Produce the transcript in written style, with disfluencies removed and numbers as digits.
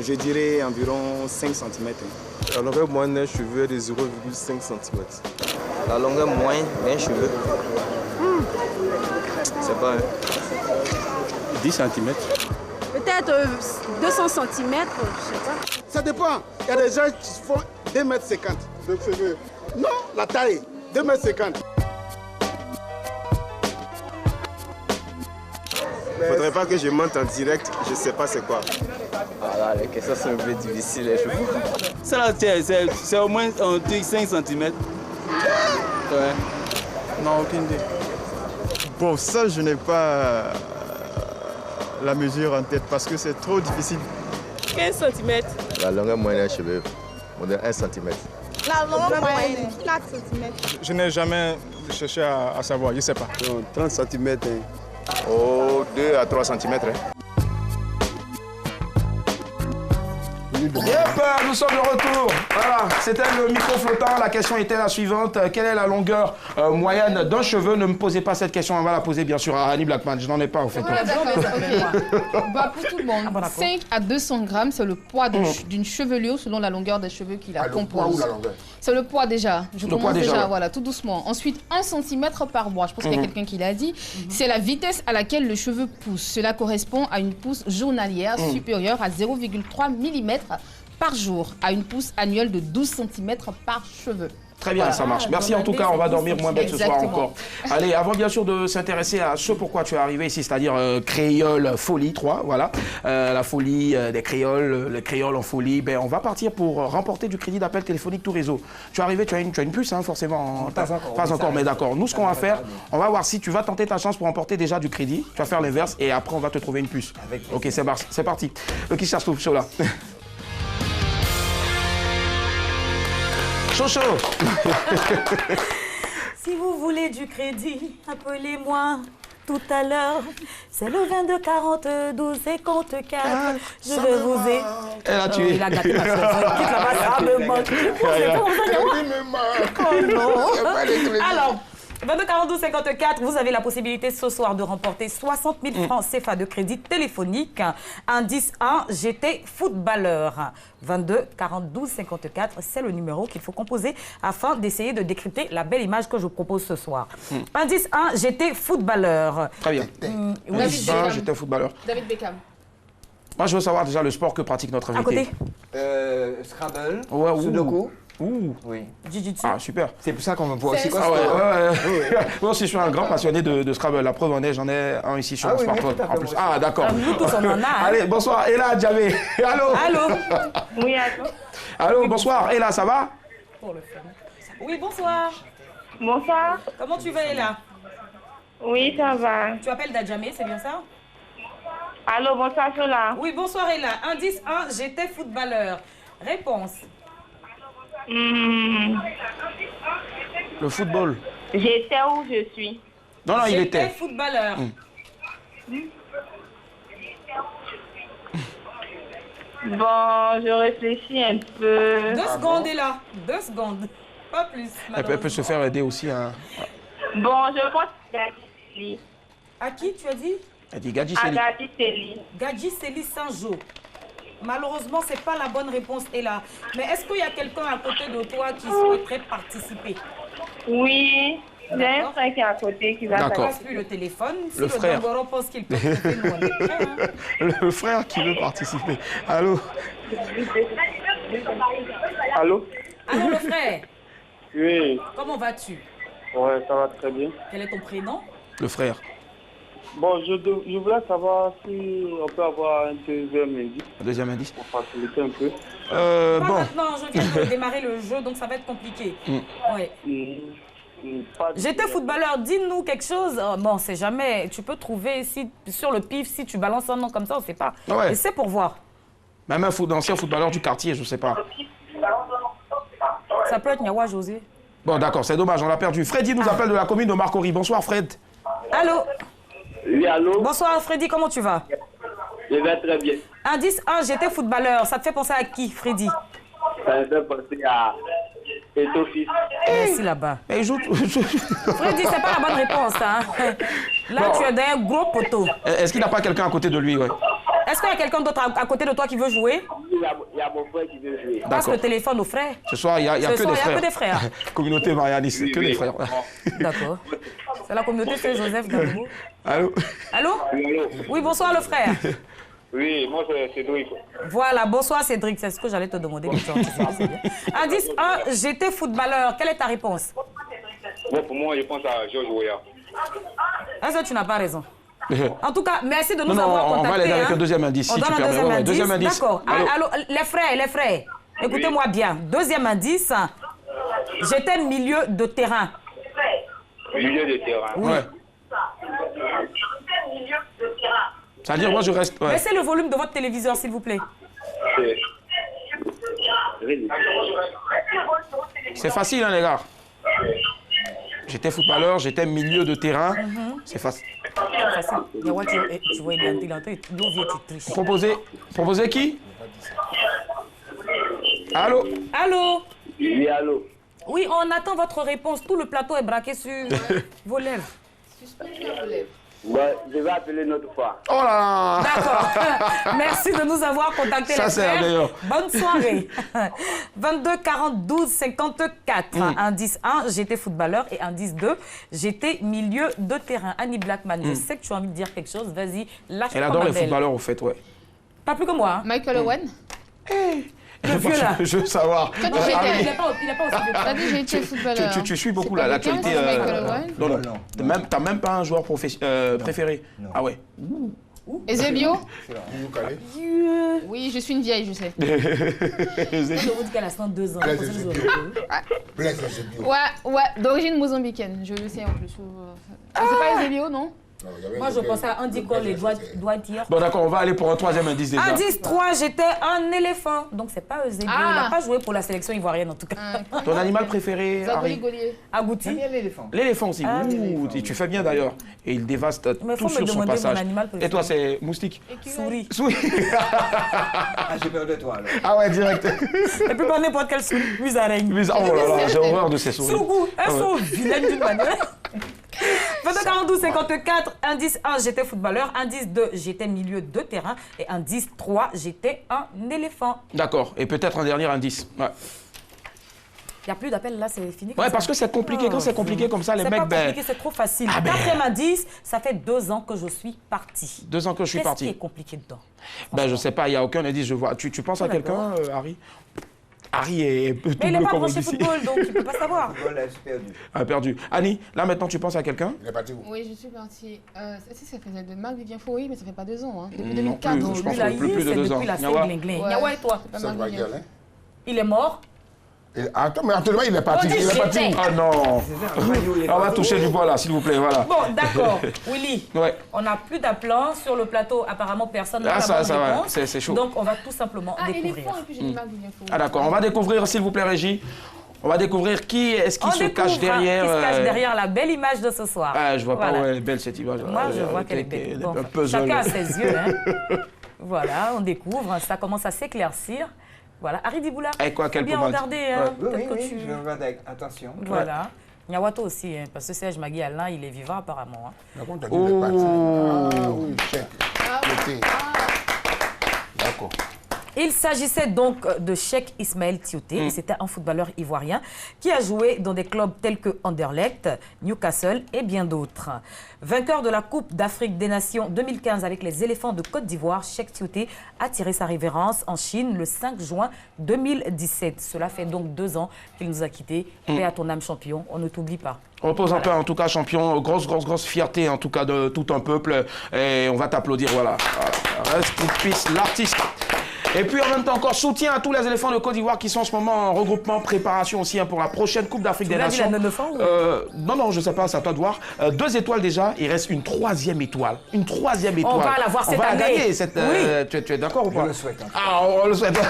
je dirais environ 5 cm. La longueur moyenne d'un cheveu est de 0,5 cm. La longueur moyenne d'un cheveu, c'est pas 10 cm. Peut-être 200 cm, je sais pas. Ça dépend. Il y a des gens qui font 2,50 m de cheveux. Non, la taille, 2,50 m. Faudrait pas que je monte en direct, je sais pas c'est quoi. Voilà, les questions sont un peu difficiles, les cheveux. Ça là, c'est au moins 5 cm. Ouais. Non, aucune idée. Bon, ça, je n'ai pas la mesure en tête parce que c'est trop difficile. 15 cm. La longueur moyenne d'un cheveu, on est 1 cm. La longueur moyenne, 4 cm. Je n'ai jamais cherché à savoir, je ne sais pas. 30 cm. Oh, 2 à 3 cm. Yep, nous sommes de retour. Voilà, c'était le micro flottant. La question était la suivante. Quelle est la longueur moyenne d'un cheveu? Ne me posez pas cette question, on va la poser bien sûr à Annie Blackman. Je n'en ai pas en fait. Voilà, d'accord, bah, pour tout le monde, 5 à 200 grammes, c'est le poids d'une chevelure selon la longueur des cheveux qui la composent. C'est le poids déjà. Je commence déjà, voilà, tout doucement. Ensuite, 1 cm par mois. Je pense qu'il y a quelqu'un qui l'a dit. C'est la vitesse à laquelle le cheveu pousse. Cela correspond à une pousse journalière supérieure à 0,3 mm par jour, à une pousse annuelle de 12 cm par cheveu. Très bien, ça marche. Merci en tout cas, on va dormir moins bête ce soir encore. Allez, avant bien sûr de s'intéresser à ce pourquoi tu es arrivé ici, c'est-à-dire Créole Folie 3, voilà. La folie des créoles, les créoles en folie, ben, on va partir pour remporter du crédit d'appel téléphonique tout réseau. Tu es arrivé, tu as une puce, hein, forcément. Pas encore, mais d'accord. Nous, ce qu'on va faire, on va voir si tu vas tenter ta chance pour remporter déjà du crédit. Tu vas faire l'inverse et après, on va te trouver une puce. Ok, c'est parti. Le qui cherche tout, chaud là. Chaud. Si vous voulez du crédit, appelez-moi tout à l'heure. C'est le 22 40 12 54. Je vais vous aider. Elle a tué. Il a gâté ma soeur. Quitte là-bas, ça me manque. Oh non. Alors, 22 42 54, vous avez la possibilité ce soir de remporter 60 000 francs CFA de crédit téléphonique. Indice 1, j'étais footballeur. 22 42 54, c'est le numéro qu'il faut composer afin d'essayer de décrypter la belle image que je propose ce soir. Indice 1, j'étais footballeur. Très bien. Indice 1, j'étais footballeur. David Beckham. Moi, je veux savoir déjà le sport que pratique notre invité. À côté Scrabble, Sudoku. Ouh. Oui. Jiu-jitsu. Ah, super. C'est pour ça qu'on me voit aussi. Ah ouais. Moi aussi, je suis un grand passionné de Scrabble. La preuve en est, j'en ai un ici sur mon smartphone. En plus. Ah, d'accord. Nous tous, on en a. Hein. Allez, bonsoir. Ella Djamé. Allô. Allô. Oui, allô. Allô, bonsoir. Ella, ça va? Oui, bonsoir. Bonsoir. Comment tu vas, Ella? Oui, ça va. Tu appelles Djamé, c'est bien ça? Allô, bonsoir, Sola. Oui, bonsoir, Ella. Indice 1, j'étais footballeur. Réponse. Le football. J'étais où je suis. Non, il était. J'étais footballeur. Bon, je réfléchis un peu. 2 secondes, Ella. 2 secondes. Pas plus. Elle peut se faire aider aussi. Hein. Bon, je pense Gadji. À qui tu as dit? Elle dit Gadji À Seli. Gadji Seli. Gadji Seli Sanjo. Malheureusement, ce n'est pas la bonne réponse, Ella. Mais est-ce qu'il y a quelqu'un à côté de toi qui souhaiterait participer? Oui, j'ai un frère qui est à côté qui va participer. On ne passe plus le téléphone. Si le frère. Dangoro pense qu'il peut participer, nous on est prêts, hein. Le frère qui veut participer. Allô. Allô? Allô, le frère. Oui. Comment vas-tu? Ouais, ça va très bien. Quel est ton prénom? Le frère. Bon, je voulais savoir si on peut avoir un deuxième indice. Un deuxième indice? Pour faciliter un peu. Pas Bon. maintenant, je viens de démarrer le jeu, donc ça va être compliqué. Ouais. J'étais footballeur, dis-nous quelque chose. Oh, bon, c'est jamais. Tu peux trouver si, sur le pif, si tu balances un nom comme ça, on ne sait pas. Ouais. Et c'est pour voir. Même un ancien footballeur du quartier, je ne sais pas. Ça peut être Nyawa José. Bon, d'accord, c'est dommage, on l'a perdu. Freddy nous appelle de la commune de Marcory. Bonsoir, Fred. Allô? Oui, allô? Bonsoir, Freddy, comment tu vas? Je vais très bien. Indice 1, j'étais footballeur. Ça te fait penser à qui, Freddy? Ça me fait penser à Etofis. Merci là-bas. Il joue... Freddy, c'est pas la bonne réponse, hein? Là, tu es d'un gros poteau. Est-ce qu'il n'a pas quelqu'un à côté de lui, ouais? Est-ce qu'il y a quelqu'un d'autre à côté de toi qui veut jouer? Il y a mon frère qui veut jouer. Passe le téléphone au frère. Ce soir, il n'y a que des frères. Communauté marianiste, que des frères. D'accord. C'est la communauté Saint-Joseph d'Amour. Allô? Allô? Oui, bonsoir le frère. Oui, moi c'est Cédric. Voilà, bonsoir Cédric, c'est ce que j'allais te demander. Indice 1, j'étais footballeur. Quelle est ta réponse? Bon, pour moi, je pense à Georges Weah. Est-ce que tu n'as pas raison? En tout cas, merci de nous avoir contactés. On va aller avec un deuxième indice, si tu permets. Deuxième indice. D'accord. Allô, les frères, écoutez-moi bien. Deuxième indice, j'étais milieu de terrain. Milieu de terrain? Ouais. C'est-à-dire, moi, je reste... Ouais. Baissez le volume de votre téléviseur, s'il vous plaît. C'est facile, hein, les gars. J'étais footballeur, j'étais milieu de terrain. C'est facile. Tu vois, il est en train de... Proposez qui? Allô? Allô? Oui, allô? Oui, on attend votre réponse. Tout le plateau est braqué sur vos lèvres. Bon, je vais appeler une autre fois. Oh là là! D'accord. Merci de nous avoir contactés. Ça, c'est la meilleure. Bonne soirée. 22 40 12 54. Indice 1, j'étais footballeur. Et indice 2, j'étais milieu de terrain. Annie Blackman, je sais que tu as envie de dire quelque chose. Vas-y, lâche-toi. Elle adore les footballeurs, au fait, ouais. Pas plus que moi. Hein. Michael Owen. Le vieux là. Je veux savoir. Il n'a pas aussi de j'ai été footballeur. Tu suis beaucoup l'actualité. Non. T'as même pas un joueur préféré? Ah ouais. Eusebio? Oui, je suis une vieille, je sais. Je vous dis qu'elle a 102 ans. Ouais, d'origine mozambicaine, je le sais en plus. C'est pas Eusebio, non? Moi, je pensais à Andy Cole et Dwight hier. Bon, d'accord, on va aller pour un troisième indice déjà. Indice 3, j'étais un éléphant. Donc, c'est pas Eusebio. Il n'a pas joué pour la sélection ivoirienne, en tout cas. Ton animal préféré, Harry? Agouti. L'éléphant. L'éléphant aussi. Tu fais bien d'ailleurs. Et il dévaste tout sur son passage. Et toi, c'est moustique? Souris. J'ai peur de toi, alors. Ah ouais, direct. Et puis, pas n'importe quelle souris. Musaraigne. Oh là là, j'ai horreur de ces souris. Sougou. Elles sont vilaines d'une manière. 22 42 54, indice 1, j'étais footballeur, indice 2, j'étais milieu de terrain et indice 3, j'étais un éléphant. D'accord, et peut-être un dernier indice. Ouais. Il n'y a plus d'appel là, c'est fini. Ouais, parce que c'est compliqué. Quand c'est compliqué comme ça, les mecs... C'est pas compliqué, c'est trop facile. Quatrième indice, ça fait 2 ans que je suis parti. 2 ans que je suis parti. Qu'est-ce qui est compliqué dedans? Ben, je sais pas, il n'y a aucun indice, je vois. Tu penses à quelqu'un, Harry? Harry est tout bleu comme on dit. Mais il n'est pas branché football, donc il ne peut pas savoir. Perdu. Annie, là maintenant tu penses à quelqu'un? Il est parti où? Oui, je suis partie. Ça faisait de Marc-Vivien Foury, mais ça fait pas 2 ans. Hein. Depuis Non 2004. plus, je pense que plus de 2 ans. Depuis la Saint-Glinglin. Nyawa et toi? Il est mort? Attends, mais actuellement, il est parti. Il est parti. Ah non. On va toucher du bois là, s'il vous plaît, voilà. Bon, d'accord. Willy, ouais. On n'a plus d'appelants sur le plateau. Apparemment, personne n'a la bonne réponse. C'est chaud. Donc, on va tout simplement découvrir. Ah d'accord, on va découvrir, s'il vous plaît, Régie. On va découvrir qui est-ce qui se cache derrière... Qui se cache derrière la belle image de ce soir. Ah, je vois pas où elle est belle cette image. Moi, je vois qu'elle est belle. Bon, chacun a ses yeux. Hein. Voilà, on découvre. Ça commence à s'éclaircir. Voilà, Harry Diboula, bien regardé. Hein, oui, je regarde avec attention. Voilà. Nyawato aussi, hein, parce que Serge Magui Alain, il est vivant apparemment. Hein. Oui, chèque. D'accord. Il s'agissait donc de Cheikh Ismaël Tioté. C'était un footballeur ivoirien qui a joué dans des clubs tels que Anderlecht, Newcastle et bien d'autres. Vainqueur de la Coupe d'Afrique des Nations 2015 avec les éléphants de Côte d'Ivoire, Cheikh Tioté a tiré sa révérence en Chine le 5 juin 2017. Cela fait donc 2 ans qu'il nous a quittés. Paix à ton âme, champion. On ne t'oublie pas. Repose en paix, en tout cas, champion. Grosse fierté, en tout cas, de tout un peuple. Et on va t'applaudir, voilà. Reste in peace, l'artiste. Et puis en même temps encore soutien à tous les éléphants de Côte d'Ivoire qui sont en ce moment en regroupement, préparation aussi hein, pour la prochaine Coupe d'Afrique des Nations. Non, je sais pas, c'est à toi de voir. 2 étoiles déjà, il reste une 3e étoile. Une 3e étoile. On va la voir cette année. On va la gagner. Oui. Tu es d'accord ou pas? Je le souhaite. Ah, on le souhaite.